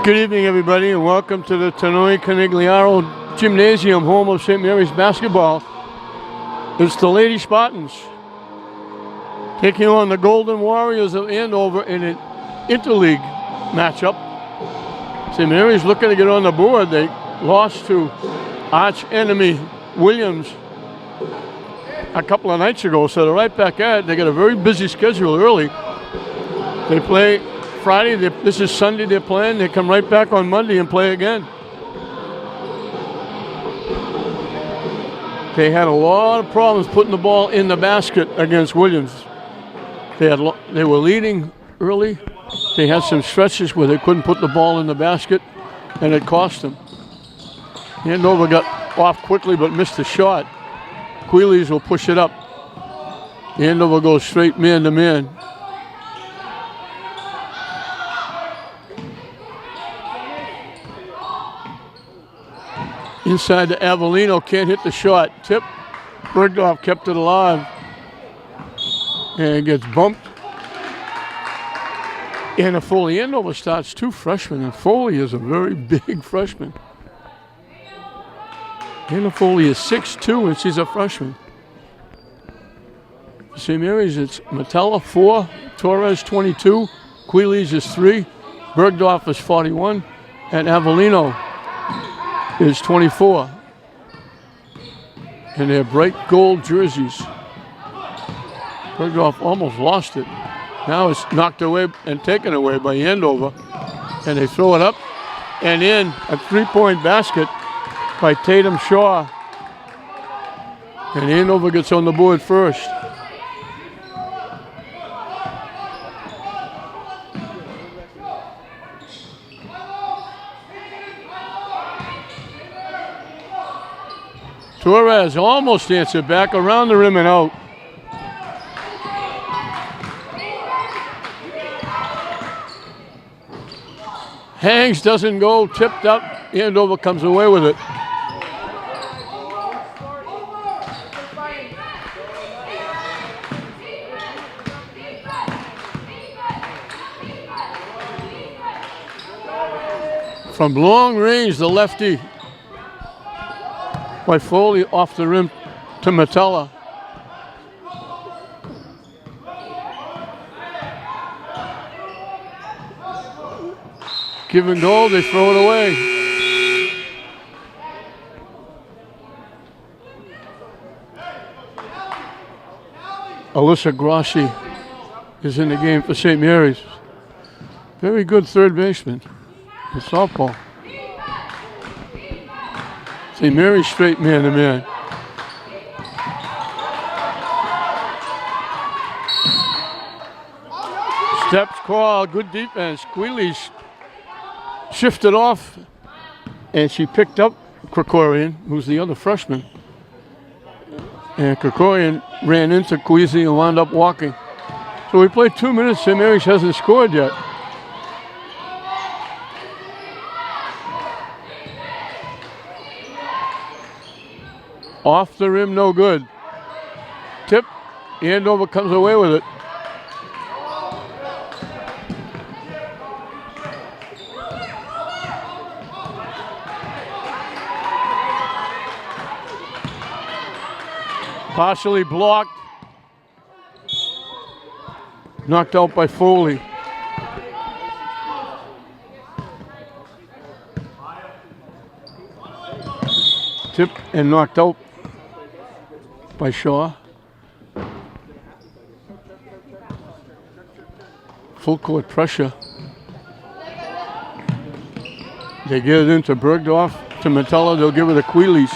Good evening, everybody, and welcome to the Tanoi Canigliaro Gymnasium, home of St. Mary's basketball. It's the Lady Spartans taking on the Golden Warriors of Andover in an interleague matchup. St. Mary's looking to get on the board. They lost to arch enemy Williams a couple of nights ago, so they're right back at it. They got a very busy schedule early. They play Friday, this is Sunday they're playing. They come right back on Monday and play again. They had a lot of problems putting the ball in the basket against Williams. They were leading early. They had some stretches where they couldn't put the ball in the basket, and it cost them. Andover got off quickly but missed the shot. Queeley's will push it up. Andover goes straight man to man. Inside to Avellino, can't hit the shot. Tip, Bergdorf kept it alive. And gets bumped. And Foley. Andover starts two freshmen, and Foley is a very big freshman. Anna Foley is 6'2", and she's a freshman. St. Mary's, it's Metella, 4, Torres, 22, Queeley's is 3, Bergdorf is 41, and Avellino is 24. And they're bright gold jerseys. Bergdorf almost lost it. Now it's knocked away and taken away by Andover. And they throw it up and in, a three-point basket by Tatum Shaw. And Andover gets on the board first. Torres almost answered back around the rim and out. Hangs, doesn't go, tipped up. Andover comes away with it. From long range, the lefty by Foley off the rim to Metella. Give and go, they throw it away. Alyssa Grossi is in the game for St. Mary's. Very good third baseman in softball. St. Mary's straight man to man. Steps call, good defense. Queeley's shifted off, and she picked up Krikorian, who's the other freshman. And Krikorian ran into Queasy and wound up walking. So we played 2 minutes, St. Mary's hasn't scored yet. Off the rim, no good. Tip, Andover comes away with it. Partially blocked. Knocked out by Foley. Tip and knocked out by Shaw. Full court pressure. They get it into Bergdorf, to Metella. They'll give it to Queeley's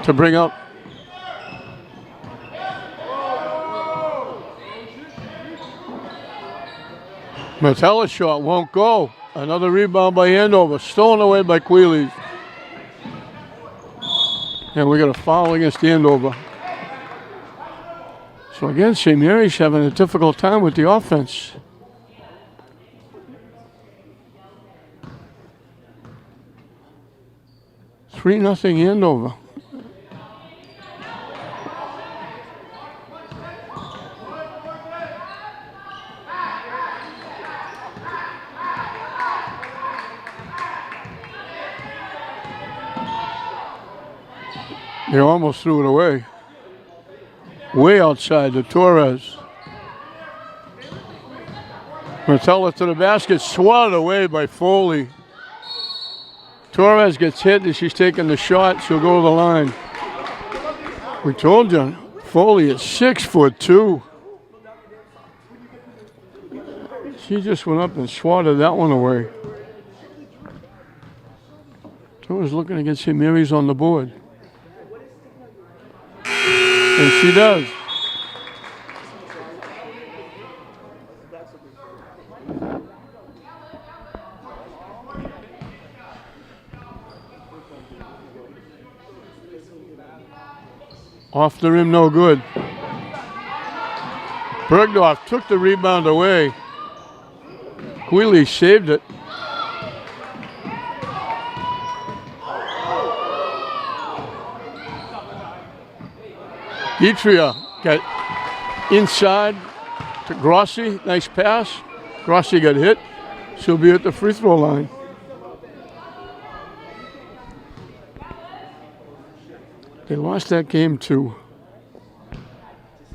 to bring up. Metella's shot won't go. Another rebound by Andover. Stolen away by Queeley's. And we got a foul against Andover. So again, St. Mary's having a difficult time with the offense. Three nothing Andover. They almost threw it away. Way outside to Torres. Metella to the basket, swatted away by Foley. Torres gets hit and she's taking the shot. She'll go to the line. We told you, Foley is 6'2". She just went up and swatted that one away. Torres looking to get St. Mary's on the board. And she does. Off the rim, no good. Bergdorf took the rebound away. Quealy saved it. Deitria got inside to Grossi. Nice pass. Grossi got hit. She'll be at the free throw line. They lost that game to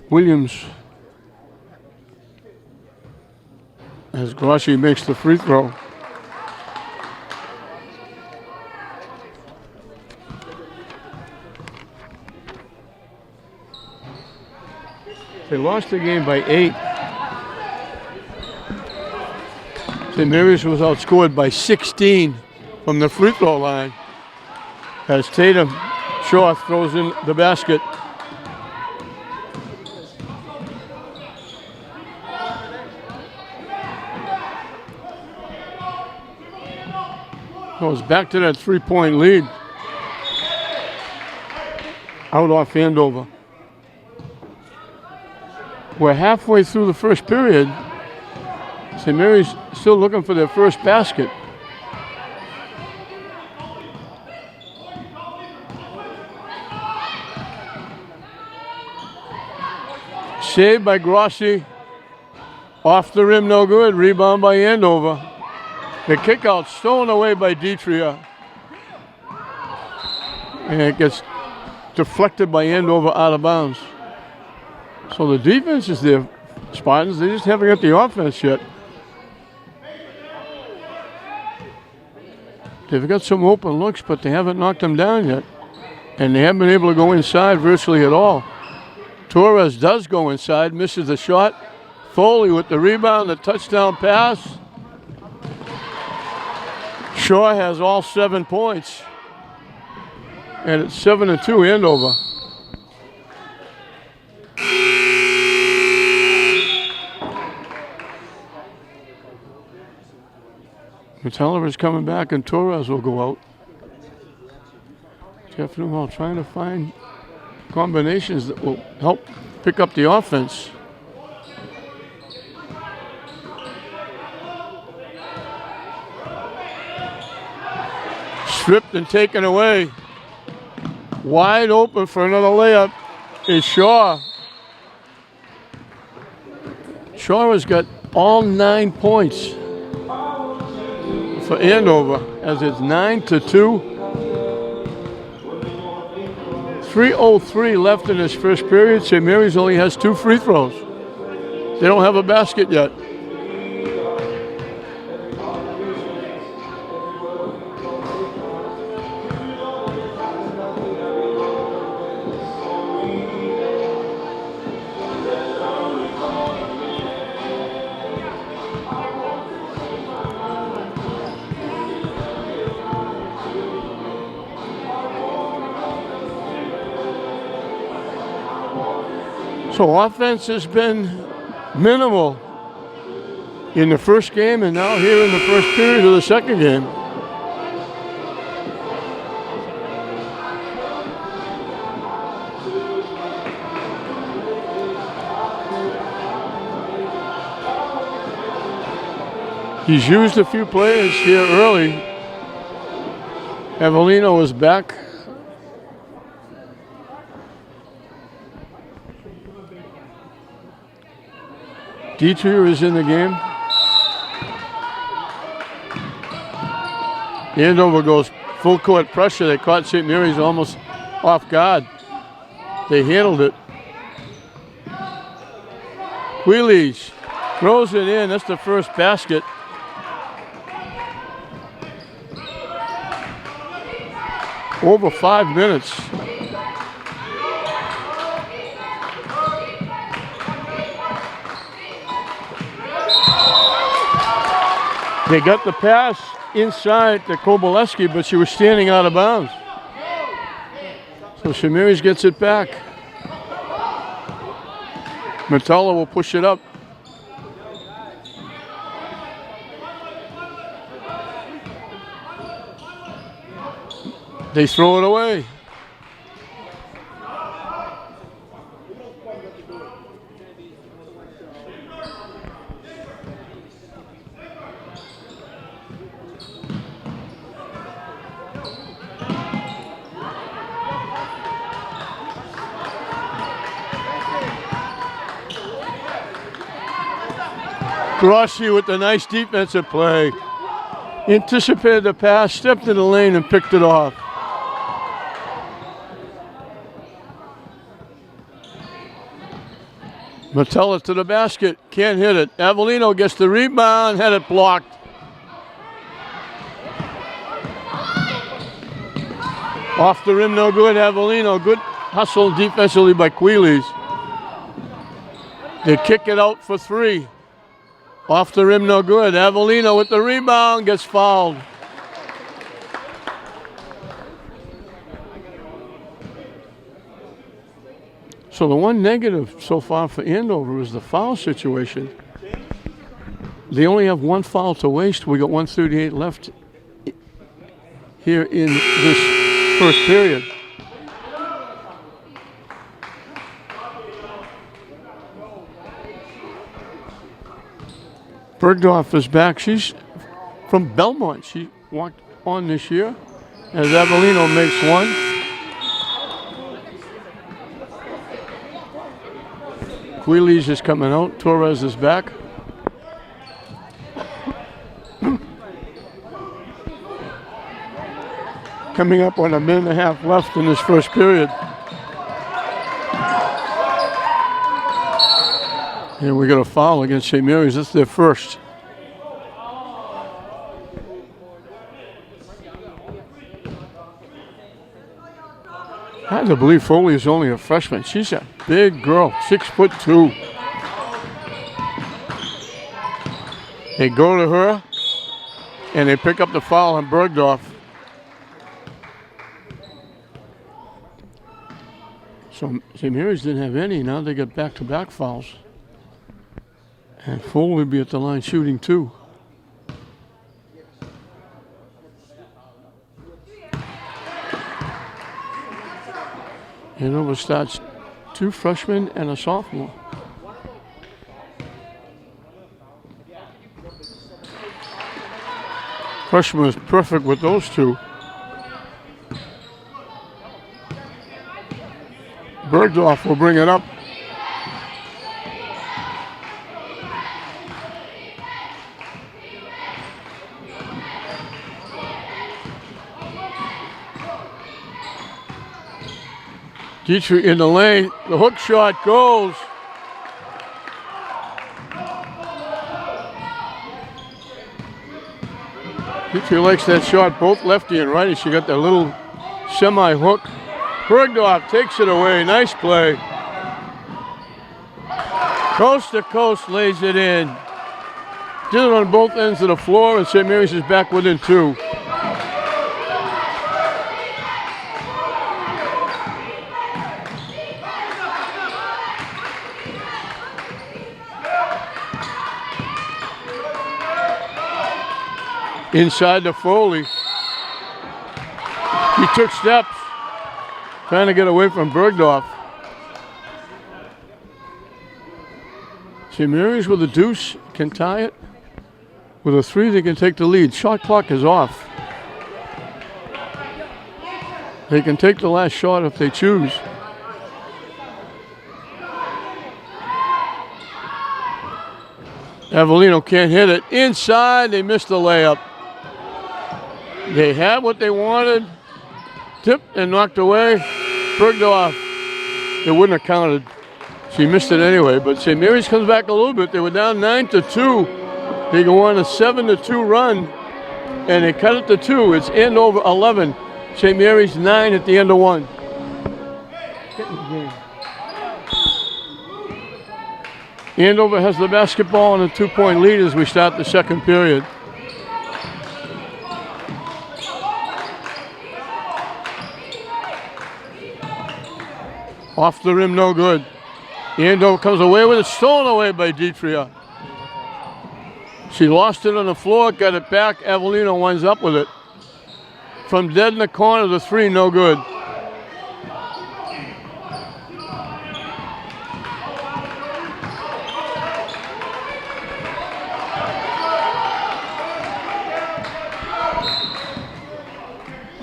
Williams as Grossi makes the free throw. They lost the game by 8. St. Mary's was outscored by 16 from the free throw line as Tatum Shaw throws in the basket. Goes back to that three-point lead. Out off Andover. We're halfway through the first period. St. Mary's still looking for their first basket. Saved by Grossi. Off the rim, no good. Rebound by Andover. The kick out stolen away by Deitria. And it gets deflected by Andover out of bounds. So the defense is there, Spartans. They just haven't got the offense yet. They've got some open looks, but they haven't knocked them down yet. And they haven't been able to go inside virtually at all. Torres does go inside, misses the shot. Foley with the rebound, the touchdown pass. Shaw has all 7 points. And it's 7-2 Andover. Metella is coming back and Torres will go out. Jeff Newhall trying to find combinations that will help pick up the offense. Stripped and taken away. Wide open for another layup is Shaw. Shaw has got all 9 points for Andover as it's 9-2. 3:03 left in this first period. St. Mary's only has 2 free throws. They don't have a basket yet. So offense has been minimal in the first game and now here in the first period of the second game. He's used a few players here early. Avellino is back. Deitria is in the game. Andover goes full court pressure. They caught St. Mary's almost off guard. They handled it. Wheelies throws it in. That's the first basket. Over 5 minutes. They got the pass inside to Kobolewski, but she was standing out of bounds. So Shamiris gets it back. Metella will push it up. They throw it away. Grossi with the nice defensive play. Anticipated the pass, stepped in the lane and picked it off. Metella to the basket, can't hit it. Avellino gets the rebound, had it blocked. Off the rim, no good. Avellino, good hustle defensively by Quealy's. They kick it out for three. Off the rim, no good. Avellino with the rebound, gets fouled. So the one negative so far for Andover is the foul situation. They only have one foul to waste. We got 1:38 left here in this first period. Bergdorf is back. She's from Belmont. She walked on this year as Avellino makes one. Quealy's is coming out. Torres is back. Coming up on a minute and a half left in this first period. And we got a foul against St. Mary's. That's their first. I had to believe Foley is only a freshman. She's a big girl, 6'2". They go to her, and they pick up the foul on Bergdorf. So St. Mary's didn't have any. Now they got back-to-back fouls. And Foley will be at the line shooting two. Andover starts two freshmen and a sophomore. Freshman is perfect with those two. Bergdorf will bring it up. Dietrich in the lane, the hook shot goes. Dietrich likes that shot, both lefty and righty. She got that little semi-hook. Bergdorf takes it away, nice play. Coast to coast lays it in. Did it on both ends of the floor, and St. Mary's is back within two. Inside to Foley. He took steps, trying to get away from Bergdorf. St. Mary's with a deuce can tie it. With a three, they can take the lead. Shot clock is off. They can take the last shot if they choose. Avellino can't hit it. Inside, they missed the layup. They had what they wanted. Tipped and knocked away. Bergdorf, it wouldn't have counted. She missed it anyway, but St. Mary's comes back a little bit. They were down 9-2. They go on a 7-2 run, and they cut it to 2. It's Andover 11. St. Mary's 9 at the end of 1. Andover has the basketball and a 2-point lead as we start the second period. Off the rim, no good. Andover comes away with it, stolen away by Deitria. She lost it on the floor, got it back. Evelina winds up with it. From dead in the corner, the 3, no good.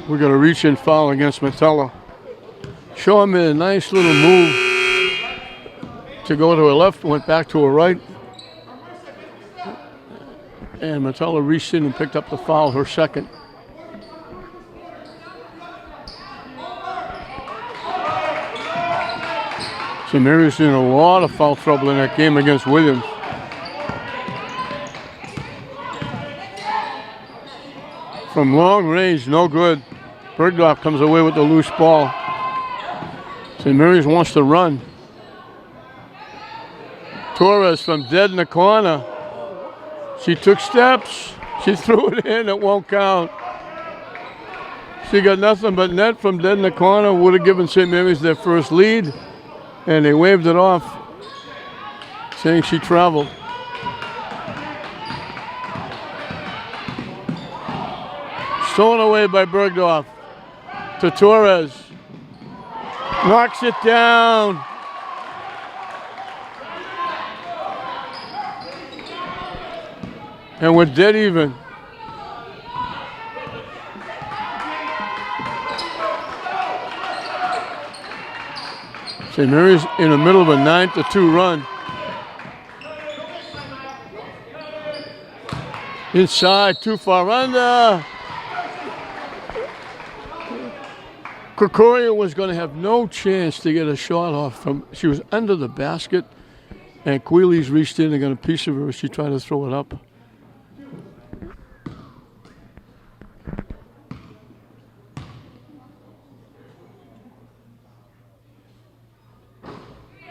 We're going to reach in foul against Metella. Shaw made a nice little move to go to her left, went back to her right. And Metella reached in and picked up the foul, her second. St. Mary's in a lot of foul trouble in that game against Williams. From long range, no good. Bergdorf comes away with the loose ball. St. Mary's wants to run. Torres from dead in the corner. She took steps. She threw it in. It won't count. She got nothing but net from dead in the corner. Would have given St. Mary's their first lead. And they waved it off, saying she traveled. Stolen away by Bergdorf to Torres. Knocks it down. And we're dead even. St. Mary's in the middle of a 9-2 run. Inside, too far under. Kokoria was going to have no chance to get a shot off from. She was under the basket, and Queeley's reached in and got a piece of her as she tried to throw it up.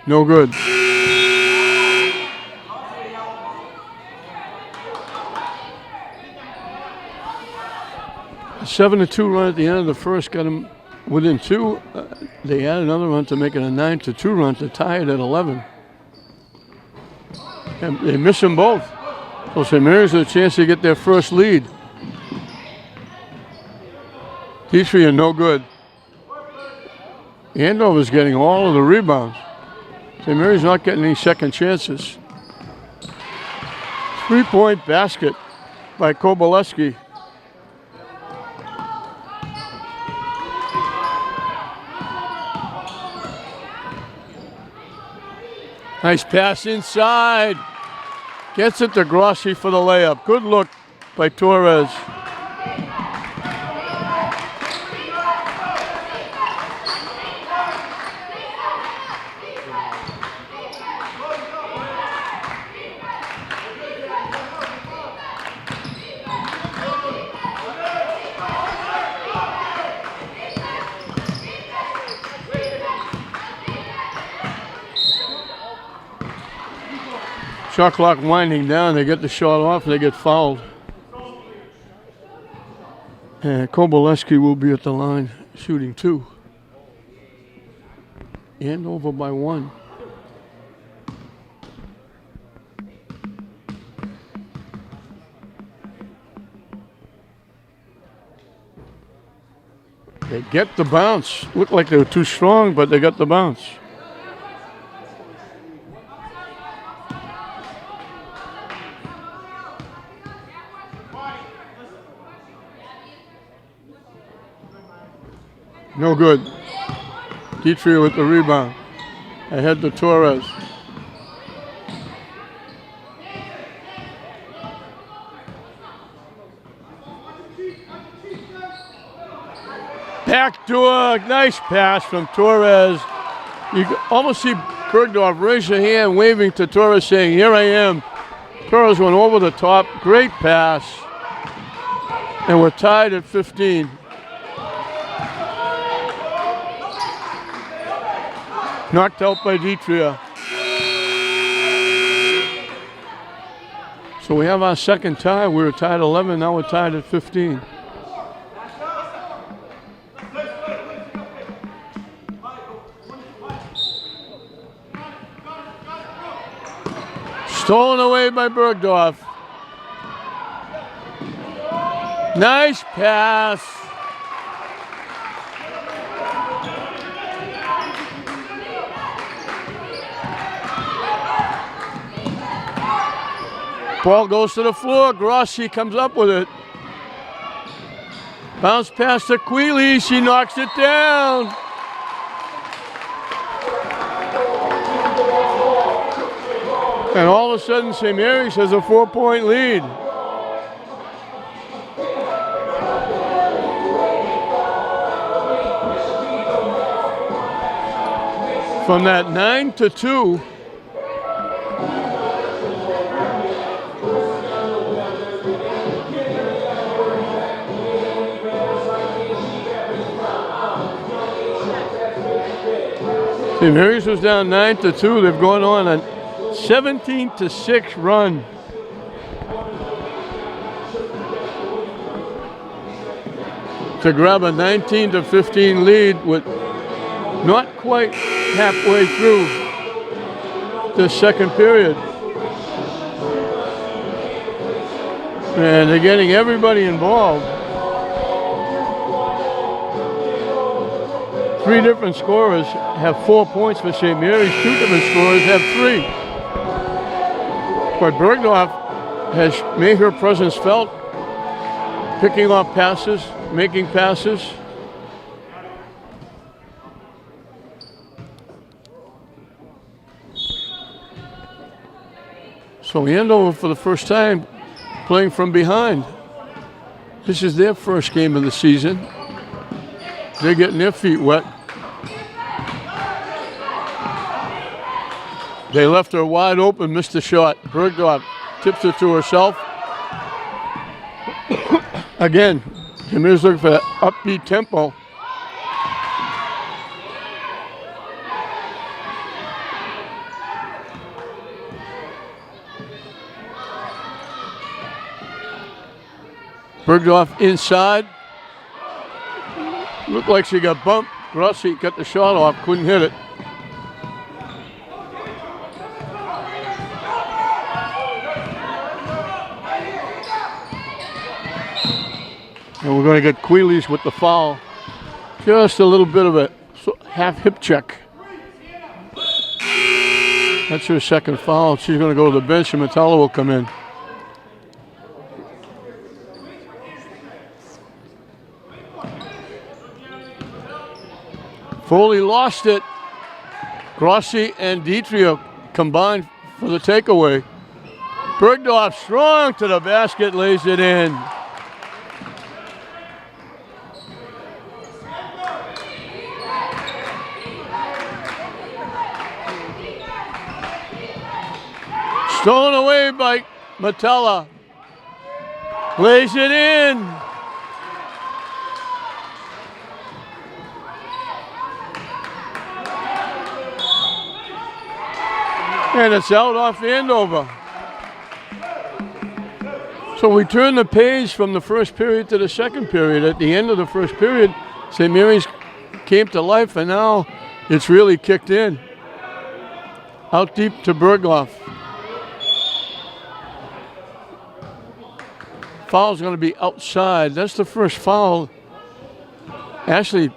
No good. A 7-2 run at the end of the first got them within 2. They added another run to make it a 9-2 run to tie it at 11. And they miss them both. So St. Mary's had a chance to get their first lead. These 3 are no good. Andover's getting all of the rebounds. St. Mary's not getting any second chances. 3-point basket by Kobolewski. Nice pass inside. Gets it to Grossi for the layup. Good look by Torres. Shot clock winding down. They get the shot off. They get fouled. And Kobolewski will be at the line shooting 2. Andover by 1. They get the bounce. Looked like they were too strong, but they got the bounce. No good. Deitria with the rebound. Ahead to Torres. Backdoor, nice pass from Torres. You can almost see Bergdorf raise a hand, waving to Torres, saying, "Here I am." Torres went over the top. Great pass. And we're tied at 15. Knocked out by Ditria. So we have our second tie. We were tied 11. Now we're tied at 15. Stolen away by Bergdorf. Nice pass. Ball goes to the floor. Grossi comes up with it. Bounce pass to Quealy. She knocks it down. And all of a sudden, St. Mary's has a 4-point lead. From that 9-2. St. Mary's was down 9-2. They've gone on a 17-6 run. To grab a 19-15 lead with not quite halfway through the second period. And they're getting everybody involved. 3 different scorers have 4 points for St. Mary's. 2 different scorers have 3. But Bergdorf has made her presence felt, picking off passes, making passes. So Andover, for the first time, playing from behind. This is their first game of the season. They're getting their feet wet. They left her wide open, missed the shot. Bergdorf tips it to herself. Again, Jamir's looking for that upbeat tempo. Bergdorf inside. Looked like she got bumped. Grossi got the shot off, couldn't hit it. And we're going to get Quealy's with the foul. Just a little bit of a half hip check. That's her second foul. She's going to go to the bench and Metella will come in. Foley lost it. Grossi and Ditria combined for the takeaway. Bergdorf strong to the basket, lays it in. Stolen away by Metella. Lays it in. And it's out off Andover. So we turn the page from the first period to the second period. At the end of the first period, St. Mary's came to life, and now it's really kicked in. Out deep to Bergdorf. Foul's going to be outside. That's the first foul. Actually,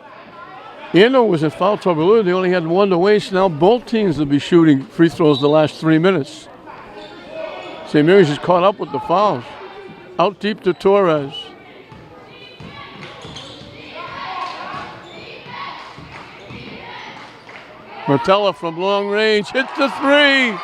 Andover was in foul trouble earlier. They only had 1 to waste. Now both teams will be shooting free throws the last 3 minutes. St. Mary's is caught up with the fouls. Out deep to Torres. Metella from long range hits the 3.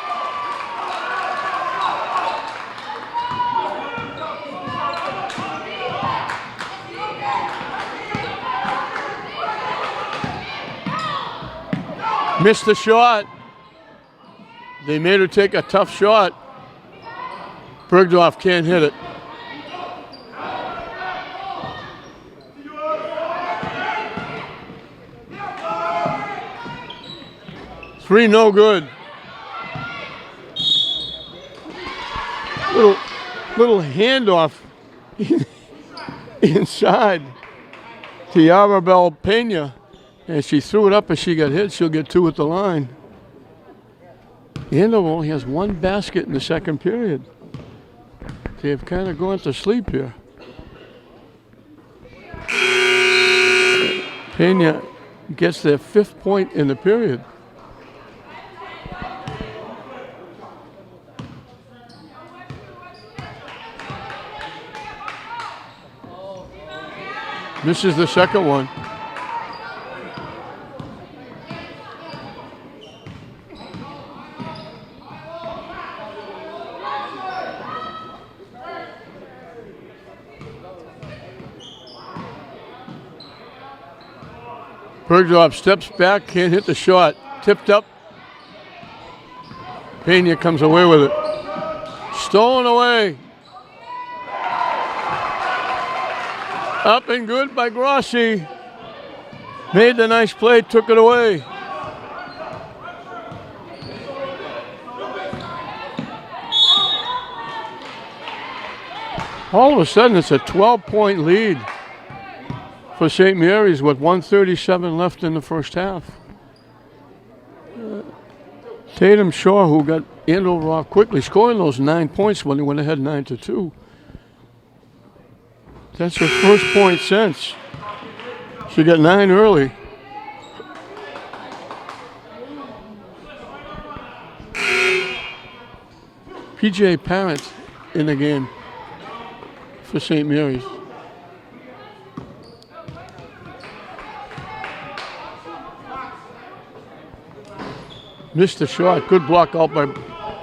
Missed the shot. They made her take a tough shot. Bergdorf can't hit it. Three no good. Little handoff inside to Yarabel Pena, and she threw it up as she got hit. She'll get two at the line. Andover only has one basket in the second period. They've kind of gone to sleep here. Pena gets their 5th point in the period. Misses the second one. Bergdorf steps back, can't hit the shot. Tipped up. Pena comes away with it. Stolen away. Up and good by Grossi. Made the nice play, took it away. All of a sudden, it's a 12-point lead for St. Mary's with 1:37 left in the first half. Tatum Shaw, who got Andover off quickly, scoring those 9 points when they went ahead 9-2. That's her first point since. She got 9 early. PJ Parent in the game for St. Mary's. Missed the shot. Good block out by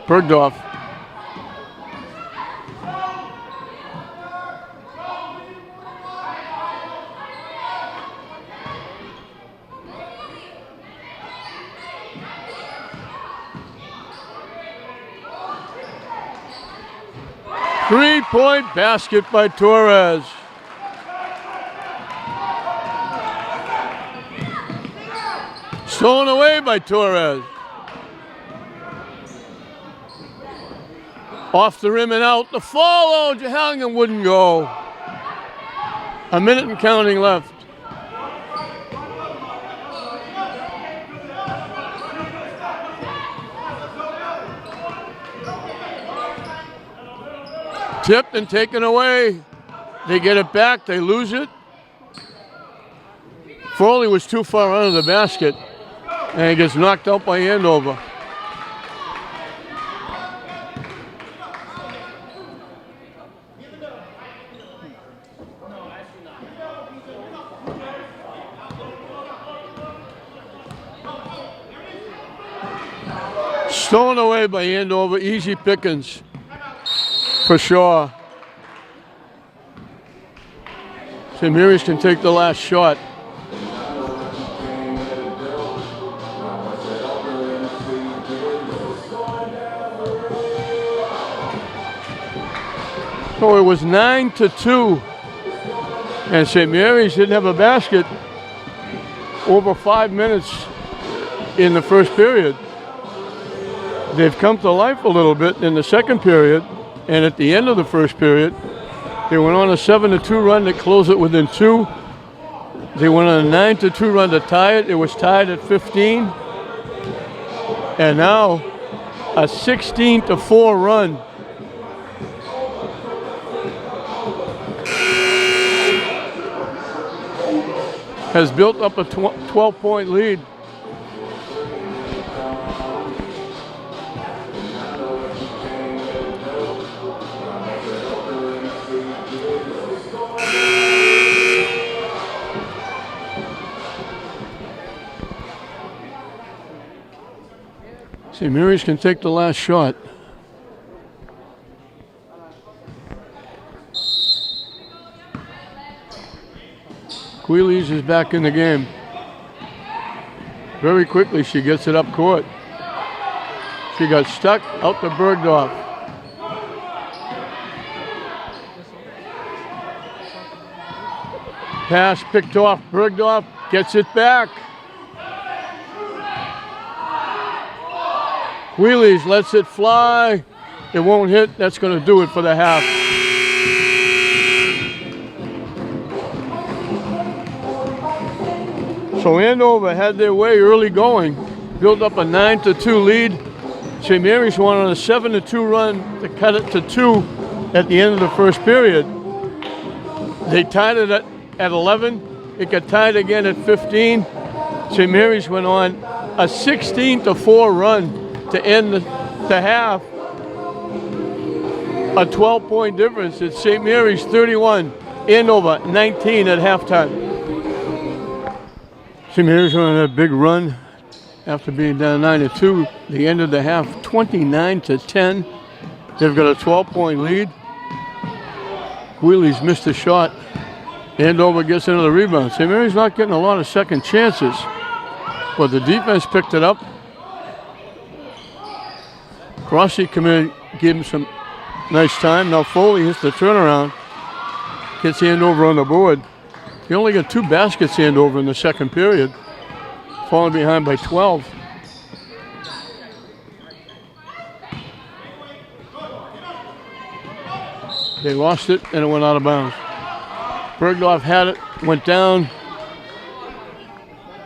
Bergdorf. Three-point basket by Torres. Stolen away by Torres. Off the rim and out. The follow. Halligan wouldn't go. A minute and counting left. Tipped and taken away. They get it back. They lose it. Foley was too far under the basket, and he gets knocked out by Andover. Stolen away by Andover. Easy pickings for Shaw. St. Mary's can take the last shot. So it was 9-2, and St. Mary's didn't have a basket over 5 minutes in the first period. They've come to life a little bit in the second period, and at the end of the first period, they went on a 7-2 run to close it within 2. They went on a 9-2 run to tie it. It was tied at 15. And now a 16-4 run. Has built up a 12-point lead. St. Mary's can take the last shot. Queeley's is back in the game. Very quickly, she gets it up court. She got stuck out to Bergdorf. Pass picked off. Bergdorf gets it back. Wheelies lets it fly. It won't hit. That's going to do it for the half. So Andover had their way early going, built up a 9-2 lead. St. Mary's won on a 7-2 run to cut it to 2 at the end of the first period. They tied it at 11. It got tied again at 15. St. Mary's went on a 16-4 run to end the half. A 12-point difference. It's St. Mary's 31, Andover 19 at halftime. St. Mary's went on that big run after being down 9-2. The end of the half, 29-10. They've got a 12-point lead. Wheelies missed a shot. Andover gets another rebound. St. Mary's not getting a lot of second chances, but the defense picked it up. Crossy come in, gave him some nice time. Now Foley hits the turnaround, gets Andover on the board. He only got 2 baskets Andover in the second period, falling behind by 12. They lost it and it went out of bounds. Bergdorf had it, went down,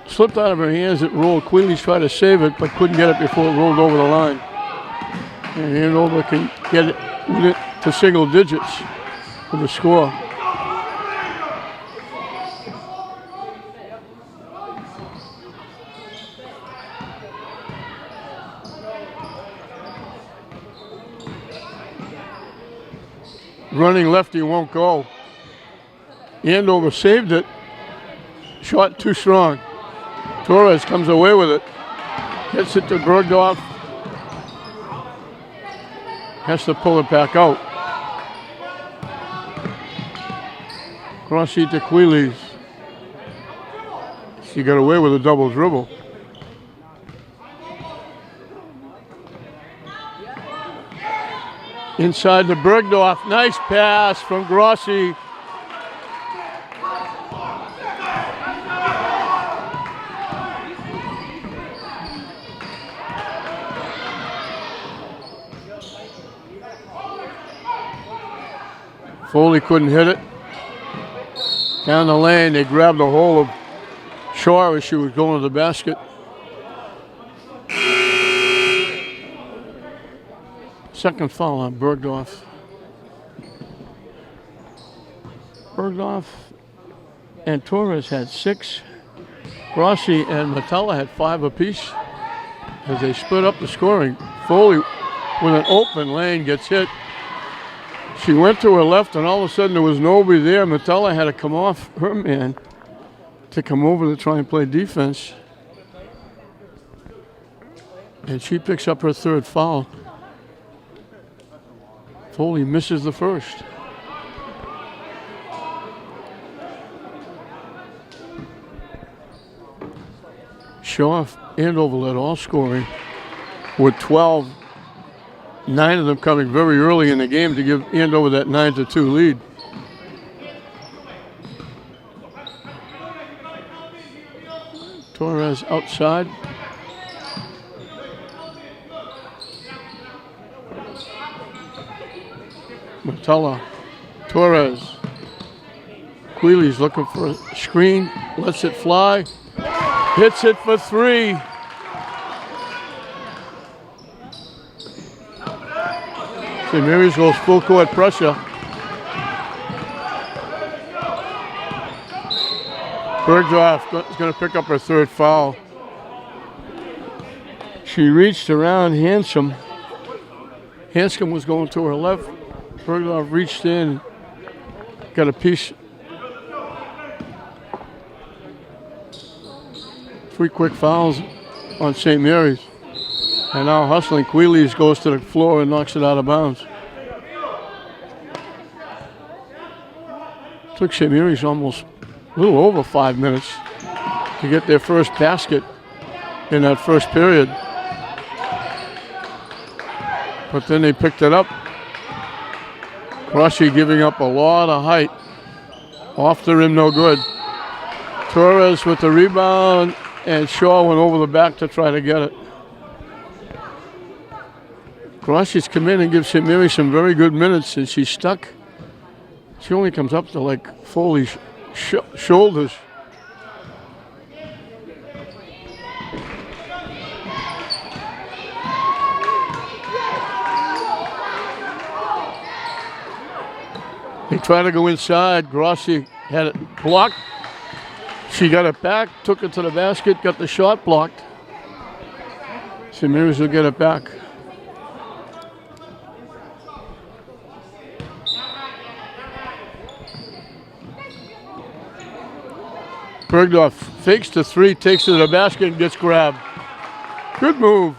slipped out of her hands, it rolled. Queeley's tried to save it, but couldn't get it before it rolled over the line. And Andover can get it to single digits for the score. Running lefty won't go. Andover saved it. Shot too strong. Torres comes away with it. Gets it to Bergdorf. Has to pull it back out. Crossy to Queeley's. She got away with a double dribble. Inside to Bergdorf. Nice pass from Grossi. Foley couldn't hit it. Down the lane, they grabbed a hold of Shaw as she was going to the basket. Second foul on Bergdorf. Bergdorf and Torres had 6. Grossi and Metella had 5 apiece as they split up the scoring. Foley with an open lane gets hit. She went to her left and all of a sudden there was nobody there. Metella had to come off her man to come over to try and play defense. And she picks up her 3rd foul. Foley misses the first. Shaw, Andover led all scoring with 12. 9 of them coming very early in the game to give Andover that 9-2 lead. Torres outside. Metella, Torres. Queeley's looking for a screen, lets it fly, hits it for 3. St. Mary's goes full court pressure. Bergdorf is going to pick up her 3rd foul. She reached around Hanscom. Hanscom was going to her left. Bergdorf reached in, got a piece. 3 quick fouls on St. Mary's. And now hustling, Queeley's goes to the floor and knocks it out of bounds. Took St. Mary's almost a little over 5 minutes to get their first basket. in that first period. But then they picked it up. Rossi giving up a lot of height. Off the rim, no good. Torres with the rebound, and Shaw went over the back to try to get it. Rossi's come in and gives St. Mary some very good minutes, and she's stuck. She only comes up to like Foley's shoulders. They tried to go inside. Grossi had it blocked. She got it back, took it to the basket, got the shot blocked. St. Mary's will get it back. Bergdorf fakes the three, takes it to the basket, and gets grabbed. Good move.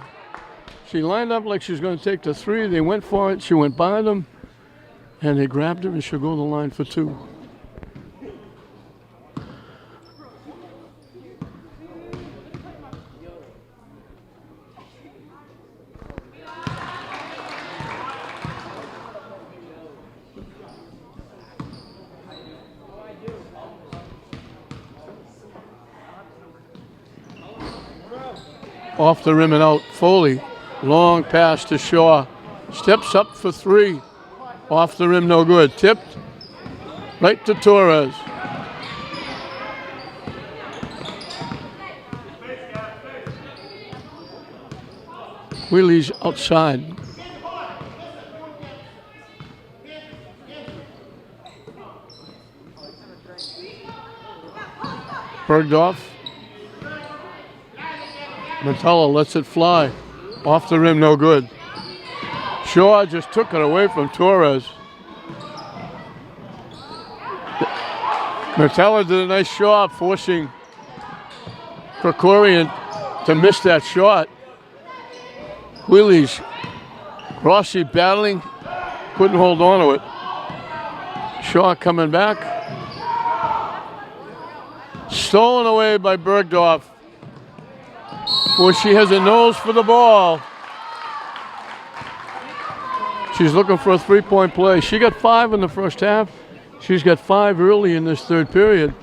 She lined up like she was going to take the three. They went for it. She went by them, and they grabbed her, and she'll go to the line for two. Off the rim and out. Foley, long pass to Shaw. Steps up for three. Off the rim, no good. Tipped right to Torres. Wheelie's outside. Bergdorf. Metella lets it fly. Off the rim, no good. Shaw just took it away from Torres. Metella did a nice job forcing Krikorian to miss that shot. Wheelies. Rossi battling, couldn't hold on to it. Shaw coming back. Stolen away by Bergdorf. Boy, she has a nose for the ball. She's looking for a three-point play. She got 5 in the first half. She's got 5 early in this third period.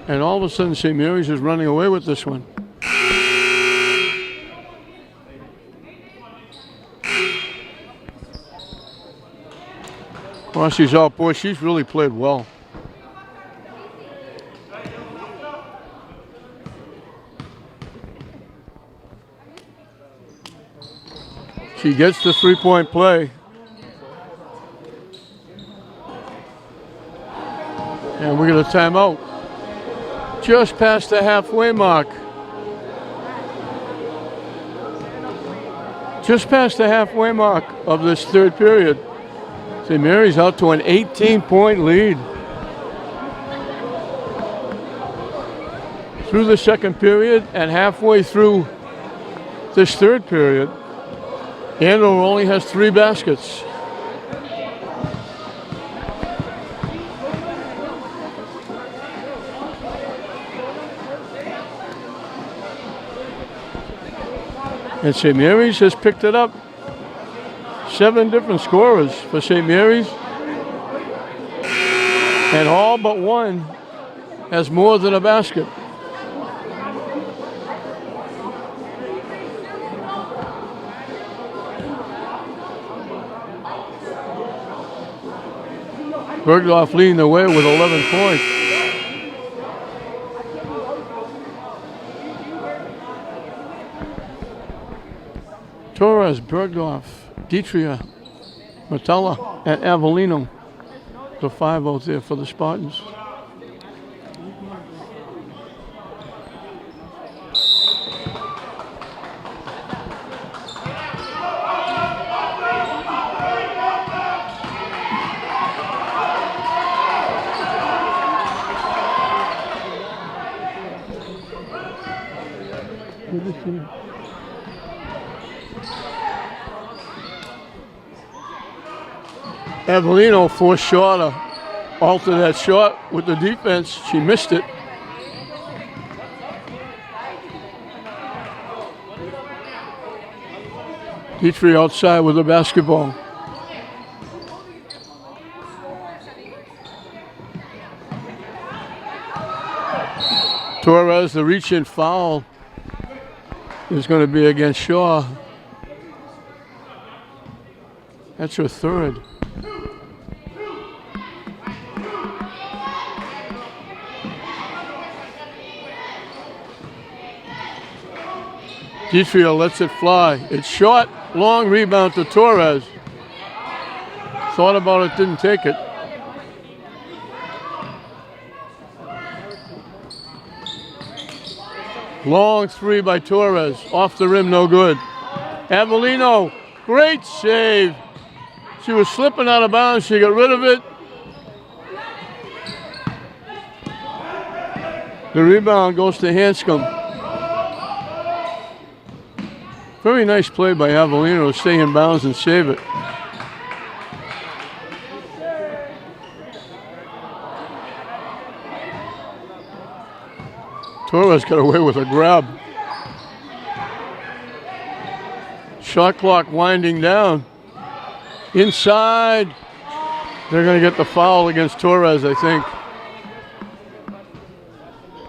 And all of a sudden, St. Mary's is running away with this one. Rossi's out. Boy, she's really played well. She gets the three-point play. And we get a timeout. Just past the halfway mark. Just past the halfway mark of this third period. St. Mary's out to an 18-point lead. Through the second period and halfway through this third period, Andover only has 3 baskets. And St. Mary's has picked it up. 7 different scorers for St. Mary's. And all but one has more than a basket. Bergdorf leading the way with 11 points. Torres, Bergdorf, Dietria, Metella, and Avellino. The 5 out there for the Spartans. Avellino forced Shaw to alter that shot with the defense. She missed it. Dietrich outside with the basketball. Torres, the reach-in foul is going to be against Shaw. That's her third. Dietrich lets it fly. It's short, long rebound to Torres. Thought about it, didn't take it. Long three by Torres. Off the rim, no good. Avellino, great save. She was slipping out of bounds. She got rid of it. The rebound goes to Hanscom. Very nice play by Avellino to stay in bounds and save it. Torres got away with a grab. Shot clock winding down. Inside. They're going to get the foul against Torres, I think.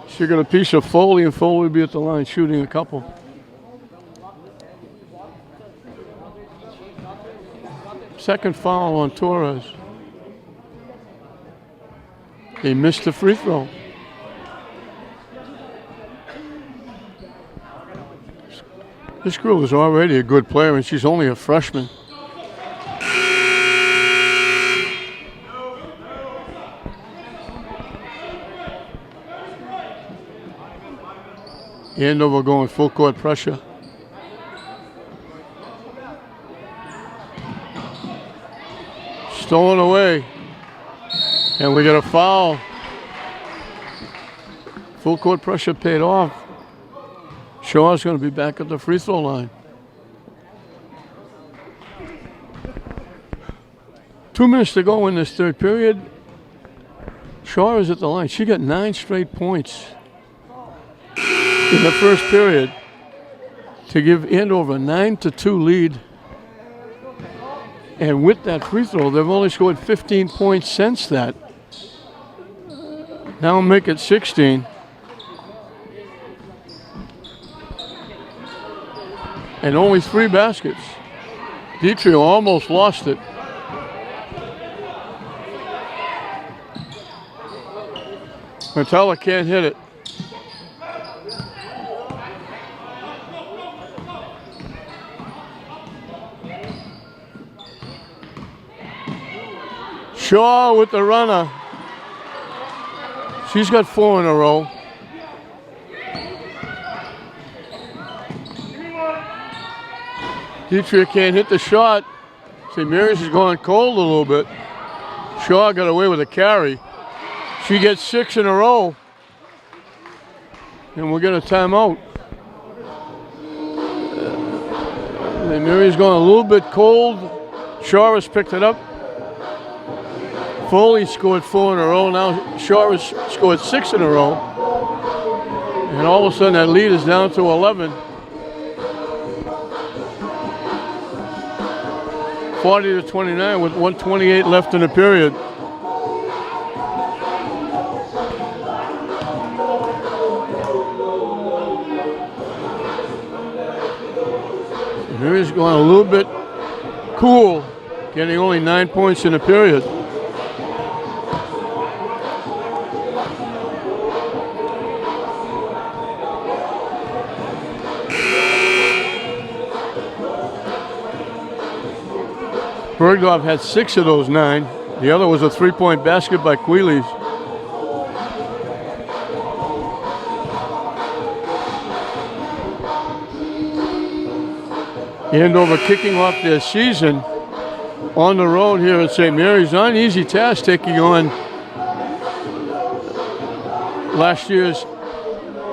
She got a piece of Foley, and Foley will be at the line shooting a couple. Second foul on Torres. He missed the free throw. This girl is already a good player, and she's only a freshman. Andover going full court pressure. Stolen away. And we get a foul. Full court pressure paid off. Shaw's going to be back at the free throw line. 2 minutes to go in this third period. Shaw is at the line. She got 9 straight points in the first period to give Andover a 9-2 lead. And with that free throw, they've only scored 15 points since that. Now make it 16. And only 3 baskets. Dietrich almost lost it. Matella can't hit it. Shaw with the runner. She's got 4 in a row. Dietrich can't hit the shot. St. Mary's is going cold a little bit. Shaw got away with a carry. She gets 6 in a row. And we'll get a timeout. St. Mary's going a little bit cold. Shaw has picked it up. Foley scored 4 in a row. Now Shaw has scored 6 in a row. And all of a sudden that lead is down to 11. 40-29 with 1:28 left in the period. Mary's going a little bit cool, getting only 9 points in the period. Bergdorf had 6 of those 9. The other was a 3-point basket by Quealy's. Andover kicking off their season on the road here at St. Mary's. Not an easy task taking on last year's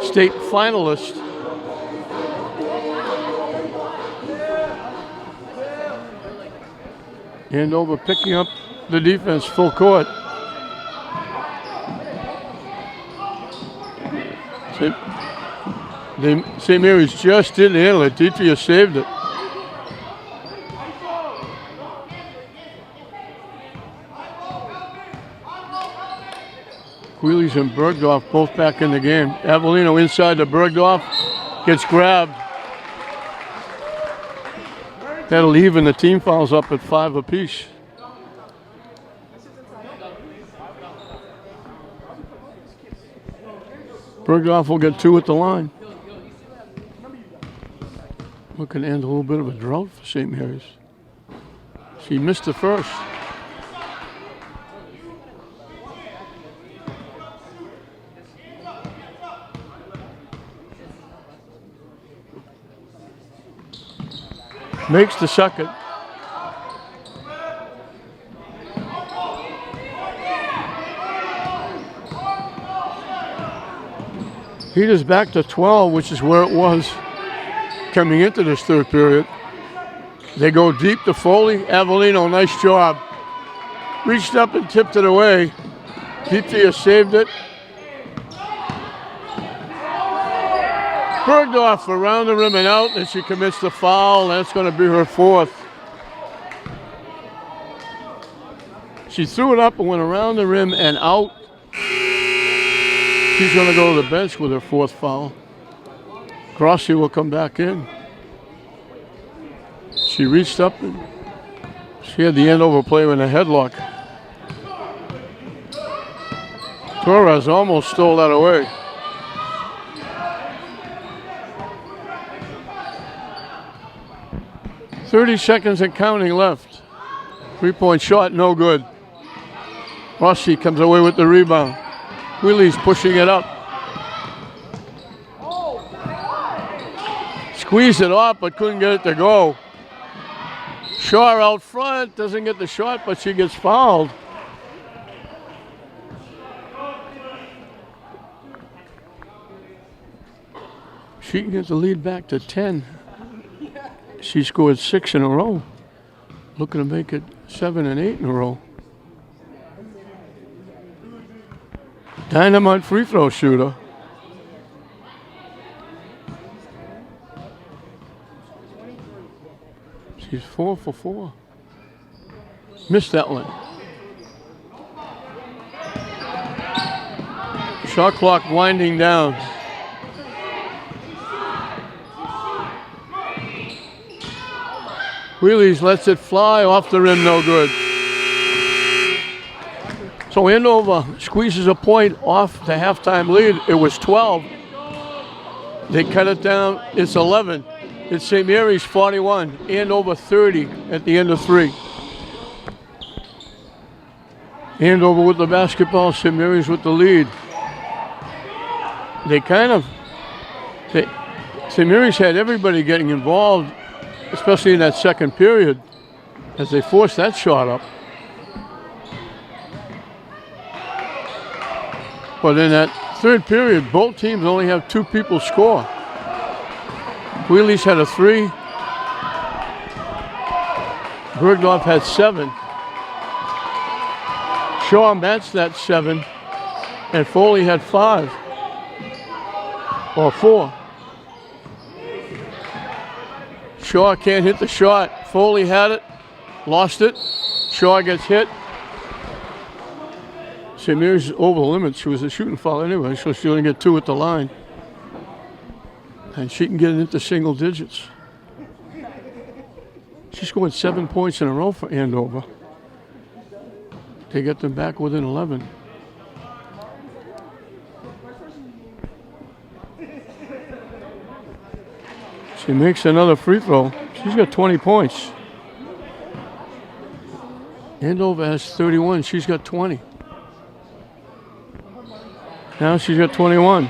state finalist. Andover picking up the defense full court. St. Mary's just didn't handle it. Dietrich saved it. Wheelies and Bergdorf both back in the game. Avellino inside to Bergdorf. Gets grabbed. That'll even the team fouls up at 5 apiece. Bergdorf will get 2 at the line. Looking to end a little bit of a drought for St. Mary's. She missed the first. Makes the second. Heat is back to 12, which is where it was coming into this third period. They go deep to Foley. Avellino, nice job. Reached up and tipped it away. Petria saved it. Bergdorf around the rim and out, and she commits the foul. That's going to be her 4th. She threw it up and went around the rim and out. She's going to go to the bench with her 4th foul. Grossi will come back in. She reached up and she had the Andover player in a headlock. Torres almost stole that away. .30 seconds and counting left. 3-point shot, no good. Rossi comes away with the rebound. Wheelie's pushing it up. Squeezed it off, but couldn't get it to go. Shaw out front, doesn't get the shot, but she gets fouled. She can get the lead back to 10. She scored 6 in a row. Looking to make it 7 and 8 in a row. Dynamite free throw shooter. She's 4 for 4. Missed that one. Shot clock winding down. Wheelies lets it fly off the rim, no good. So Andover squeezes a point off the halftime lead. It was 12. They cut it down. It's 11. It's St. Mary's 41. Andover 30 at the end of 3. Andover with the basketball. St. Mary's with the lead. St. Mary's had everybody getting involved, especially in that second period, as they forced that shot up. But in that third period, both teams only have 2 people score. Wheelies had a 3. Bergdorf had 7. Shaw matched that 7. And Foley had 5. Or 4. Shaw can't hit the shot. Foley had it. Lost it. Shaw gets hit. St. Mary's over the limit. She was a shooting foul anyway, so she only get 2 at the line. And she can get it into single digits. She scored 7 points in a row for Andover. They get them back within 11. She makes another free throw. She's got 20 points. Andover has 31. She's got 20. Now she's got 21.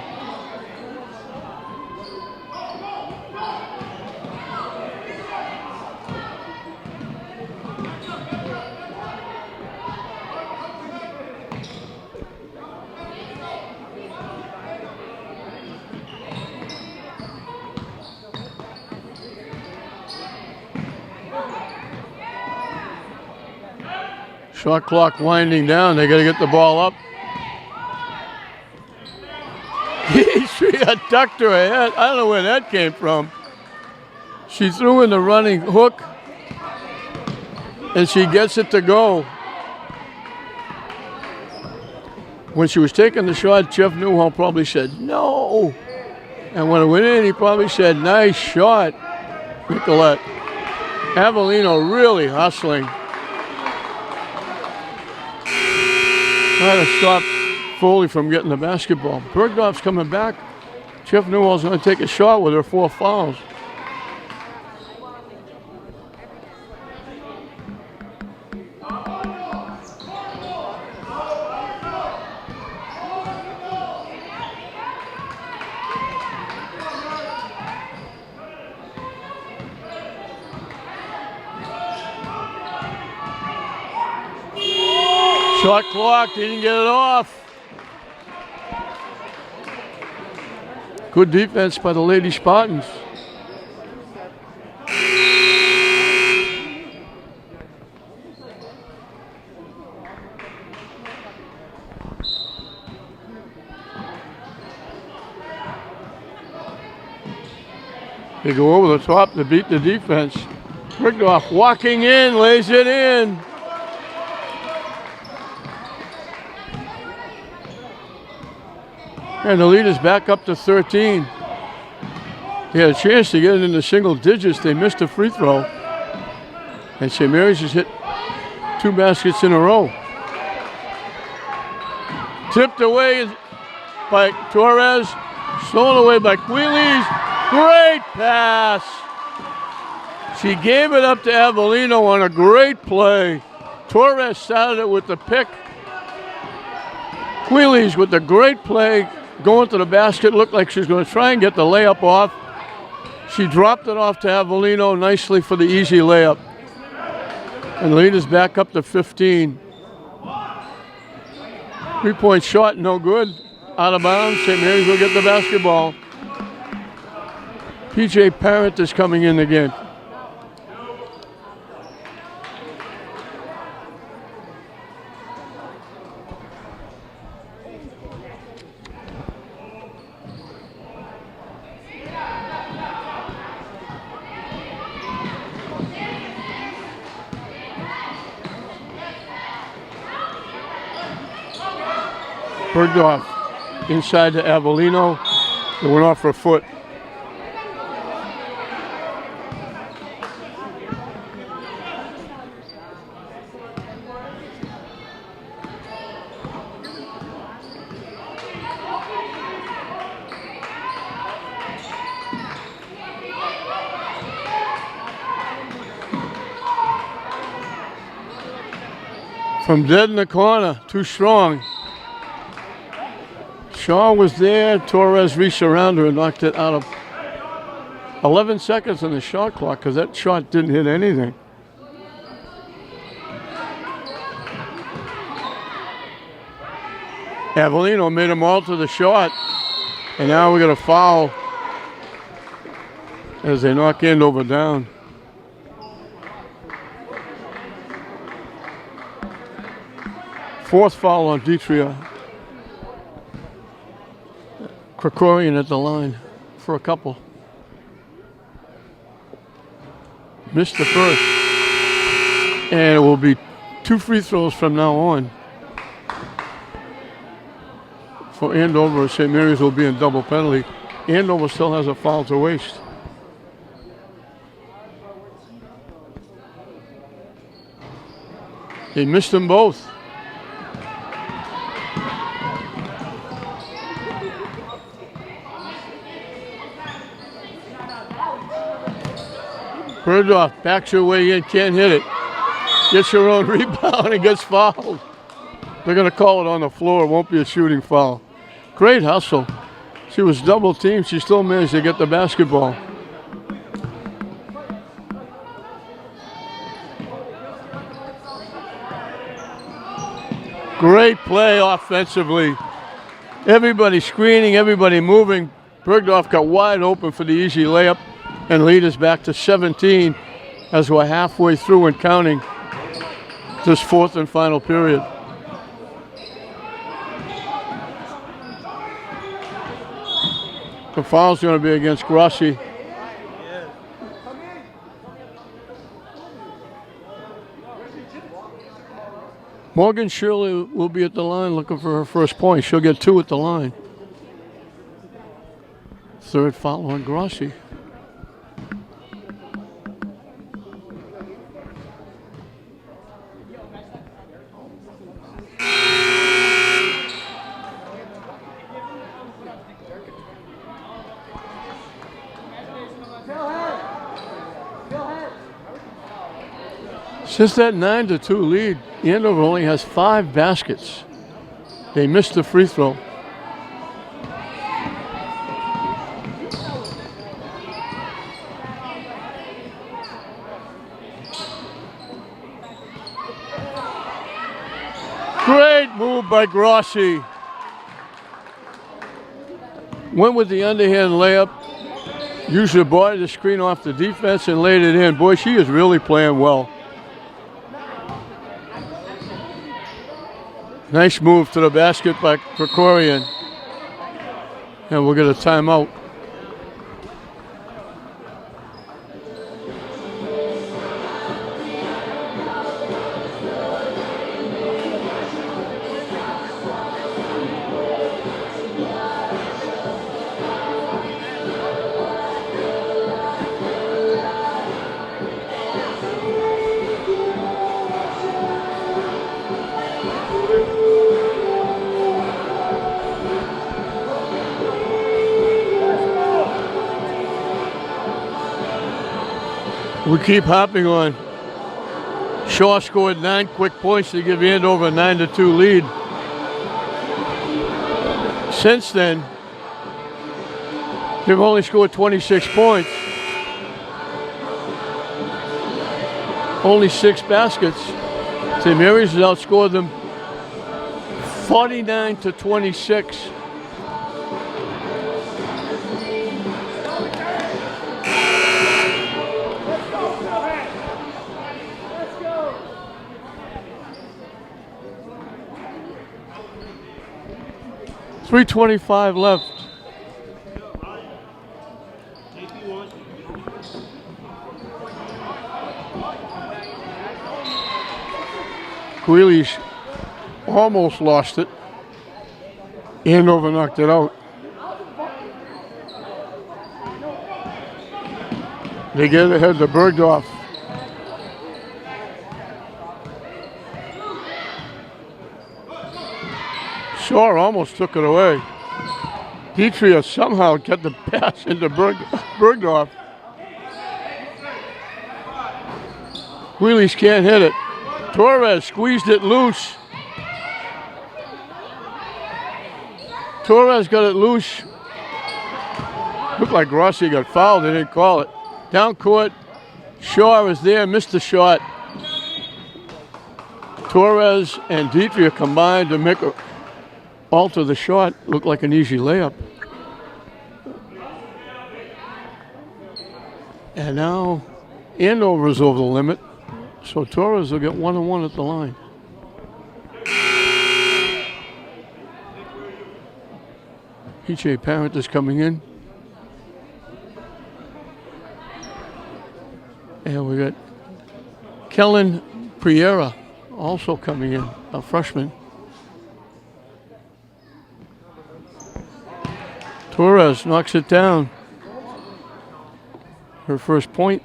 Shot clock winding down. They got to get the ball up. She ducked her head. I don't know where that came from. She threw in the running hook, and she gets it to go. When she was taking the shot, Jeff Newhall probably said, no. And when it went in, he probably said, nice shot, Nicolette. Avellino really hustling. Trying to stop Foley from getting the basketball. Bergdorf's coming back. Jeff Newhall's going to take a shot with her 4 fouls. Shot clock, didn't get it off. Good defense by the Lady Spartans. They go over the top to beat the defense. Bergdorf walking in, lays it in. And the lead is back up to 13. They had a chance to get it into single digits. They missed a free throw. And St. Mary's has hit 2 baskets in a row. Tipped away by Torres. Stolen away by Queelys. Great pass. She gave it up to Avellino on a great play. Torres started it with the pick. Queelys with the great play. Going to the basket, looked like she was going to try and get the layup off. She dropped it off to Avellino nicely for the easy layup. And the lead is back up to 15. 3-point shot, no good. Out of bounds, St. Mary's will get the basketball. PJ Parent is coming in again. Bergdorf inside to Avellino. It went off her foot. From dead in the corner, too strong. Shaw was there. Torres reached around her and knocked it out of 11 seconds on the shot clock because that shot didn't hit anything. Avellino made them alter the shot. And now we got a foul as they knock Andover down. Fourth foul on Detria. Krikorian at the line for a couple. Missed the first. And it will be 2 free throws from now on. For Andover, St. Mary's will be in double penalty. Andover still has a foul to waste. They missed them both. Bergdorf backs her way in, can't hit it. Gets her own rebound and gets fouled. They're going to call it on the floor. It won't be a shooting foul. Great hustle. She was double teamed. She still managed to get the basketball. Great play offensively. Everybody screening, everybody moving. Bergdorf got wide open for the easy layup. And lead is back to 17 as we're halfway through and counting this fourth and final period. The foul's going to be against Grossi. Morgan Shirley will be at the line looking for her first point. She'll get 2 at the line. Third foul on Grossi. Since that 9-2 lead, Andover only has 5 baskets. They missed the free throw. Great move by Grossi. Went with the underhand layup. Used her body to screen off the defense and laid it in. Boy, she is really playing well. Nice move to the basket by Krikorian. And we'll get a timeout. We keep hopping on. Shaw scored 9 quick points to give Andover a 9-2 lead. Since then, they've only scored 26 points. Only 6 baskets. St. Mary's has outscored them 49-26. .325 left. Greeley's almost lost it. Andover knocked it out. They get ahead to Bergdorf. Shaw almost took it away. Dietrich somehow got the pass into Bergdorf. Wheelies can't hit it. Torres squeezed it loose. Torres got it loose. Looked like Grossi got fouled. They didn't call it. Down court. Shaw is there, missed the shot. Torres and Dietrich combined to make a alter the shot. Looked like an easy layup. And now Andover is over the limit. So Torres will get 1-1 at the line. PJ Parent is coming in. And we got Kellen Priera also coming in, a freshman. Torres knocks it down. Her first point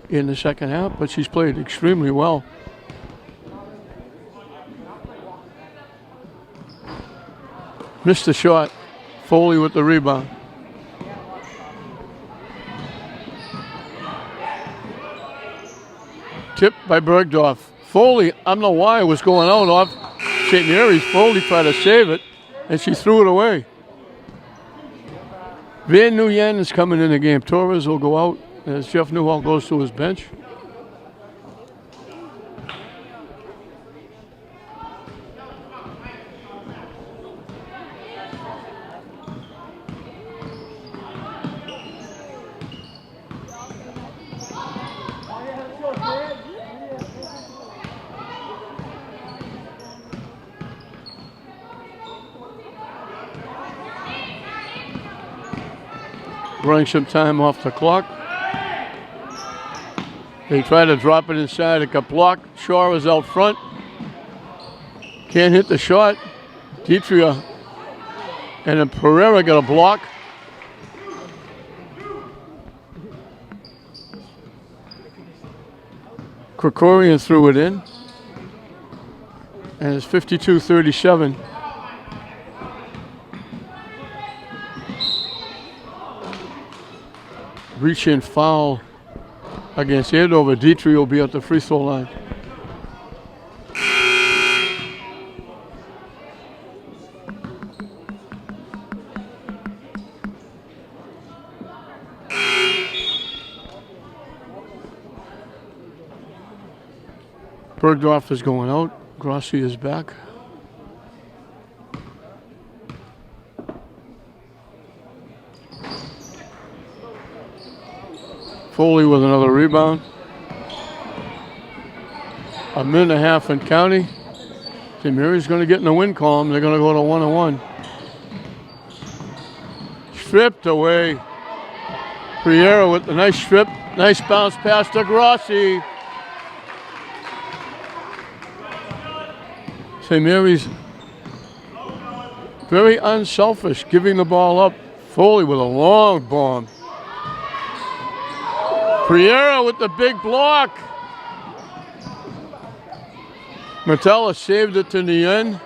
in the second half, but she's played extremely well. Missed the shot. Foley with the rebound. Tipped by Bergdorf. Foley, I don't know why it was going out off St. Mary's. Foley tried to save it, and she threw it away. Van Nguyen is coming in the game. Torres will go out as Jeff Newhall goes to his bench. Running some time off the clock. They try to drop it inside. It got blocked. Shaw is out front. Can't hit the shot. Deitria and then Pereira got a block. Krikorian threw it in. And it's 52-37. Reach in foul against Andover. Deitria will be at the free throw line. Bergdorf is going out. Grossi is back. Foley with another rebound. A minute and a half in county. St. Mary's going to get in the win column. They're going to go to 1-1. Stripped away. Pereira with the nice strip. Nice bounce pass to Grossi. St. Mary's very unselfish, giving the ball up. Foley with a long bomb. Pereira with the big block. Metella saved it to the end.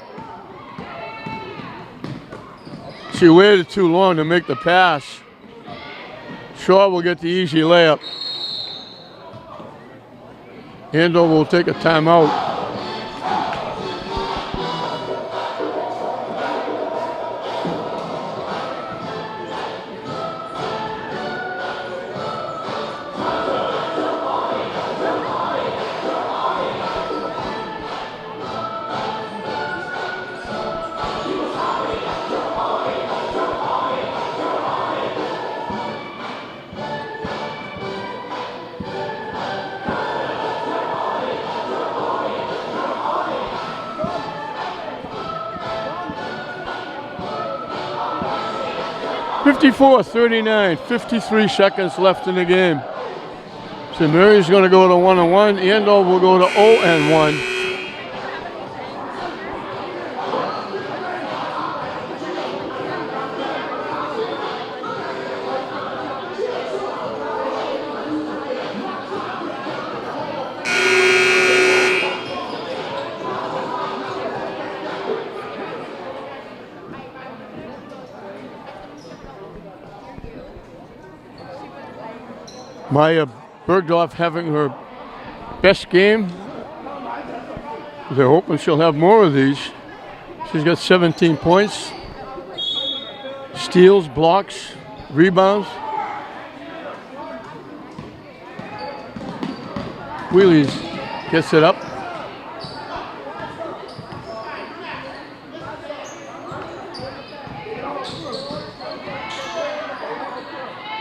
She waited too long to make the pass. Shaw will get the easy layup. Andover will take a timeout. (54-39), 53 seconds left in the game. St. Mary's going to go to 1-1. Andover will go to 0-1. Maya Bergdorf having her best game. They're hoping she'll have more of these. She's got 17 points, steals, blocks, rebounds. Wheelies gets it up.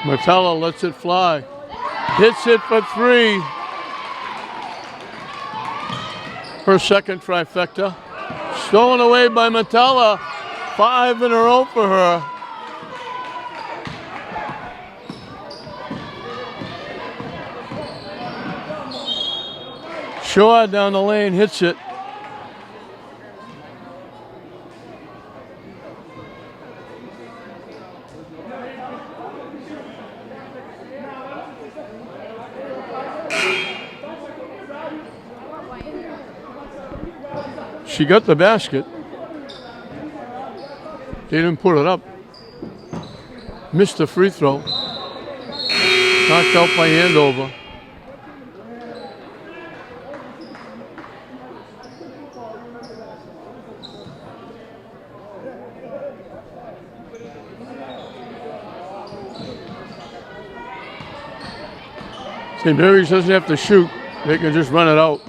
Metella lets it fly. Hits it for three. Her second trifecta. Stolen away by Metella. 5 in a row for her. Shaw down the lane hits it. She got the basket. They didn't put it up. Missed the free throw. Knocked out by Andover. St. Mary's doesn't have to shoot. They can just run it out.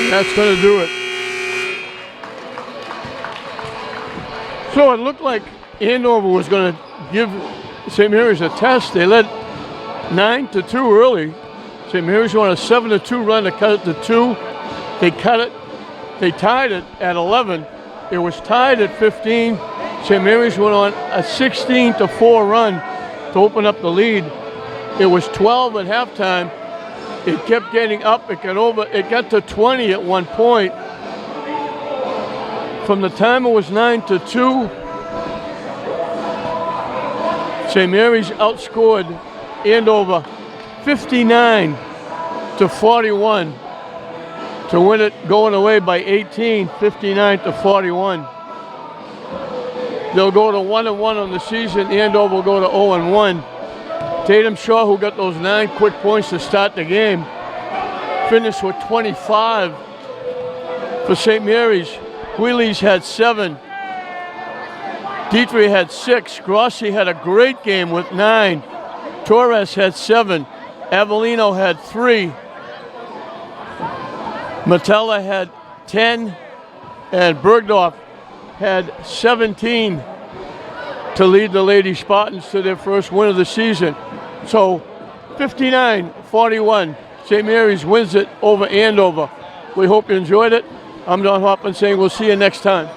That's going to do it. So it looked like Andover was going to give St. Mary's a test. They led 9-2 early. St. Mary's won a 7-2 run to cut it to 2. They cut it. They tied it at 11. It was tied at 15. St. Mary's went on a 16-4 run to open up the lead. It was 12 at halftime. It kept getting up. It got to 20 at one point. From the time it was 9-2, St. Mary's outscored Andover 59-41 to win it going away by 18, 59-41. They'll go to 1-1 on the season. Andover will go to 0-1. Tatum Shaw, who got those 9 quick points to start the game, finished with 25 for St. Mary's. Wheelies had 7. Dietrich had 6. Grossi had a great game with 9. Torres had 7. Avellino had 3. Matella had 10. And Bergdorf had 17 to lead the Lady Spartans to their first win of the season. So 59-41, St. Mary's wins it over Andover. We hope you enjoyed it. I'm Don Hoffman saying we'll see you next time.